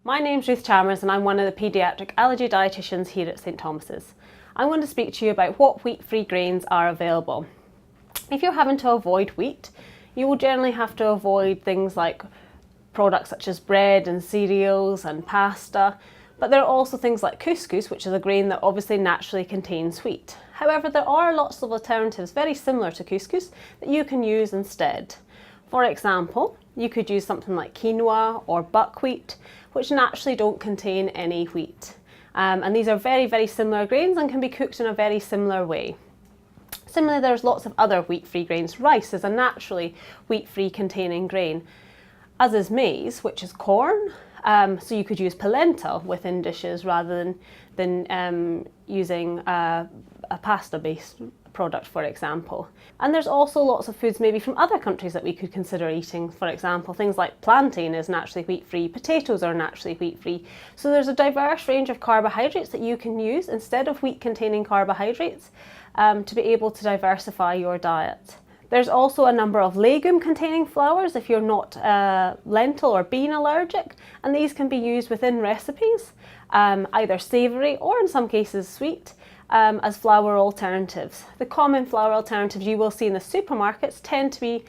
My name's Ruth Chalmers and I'm one of the paediatric allergy dietitians here at St Thomas's. I'm going to speak to you about what wheat-free grains are available. If you're having to avoid wheat, you will generally have to avoid things like products such as bread and cereals and pasta, but there are also things like couscous, which is a grain that obviously naturally contains wheat. However, there are lots of alternatives very similar to couscous that you can use instead. For example, you could use something like quinoa or buckwheat, which naturally don't contain any wheat. And these are very, very similar grains and can be cooked in a very similar way. Similarly, there's lots of other wheat-free grains. Rice is a naturally wheat-free containing grain, as is maize, which is corn. So you could use polenta within dishes rather than using a pasta-based product, for example. And there's also lots of foods maybe from other countries that we could consider eating. For example, things like plantain is naturally wheat-free, potatoes are naturally wheat-free. So there's a diverse range of carbohydrates that you can use instead of wheat-containing carbohydrates to be able to diversify your diet. There's also a number of legume-containing flours if you're not lentil or bean allergic, and these can be used within recipes, either savoury or in some cases sweet, as flour alternatives. The common flour alternatives you will see in the supermarkets tend to be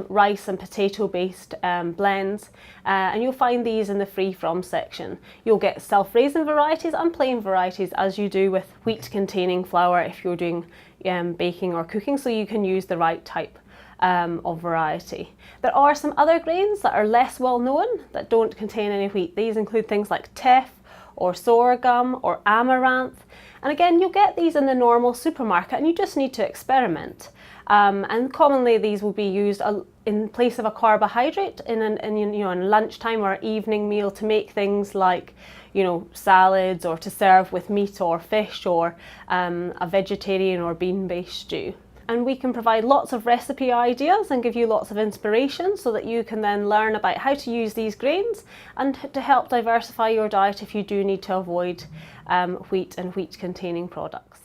rice and potato based blends, and you'll find these in the free from section. You'll get self-raising varieties and plain varieties as you do with wheat containing flour if you're doing baking or cooking, so you can use the right type of variety. There are some other grains that are less well known that don't contain any wheat. These include things like teff or sorghum or amaranth. And again, you'll get these in the normal supermarket and you just need to experiment. And commonly these will be used in place of a carbohydrate in lunchtime or evening meal to make things like salads, or to serve with meat or fish, or a vegetarian or bean-based stew. And we can provide lots of recipe ideas and give you lots of inspiration so that you can then learn about how to use these grains and to help diversify your diet if you do need to avoid wheat and wheat containing products.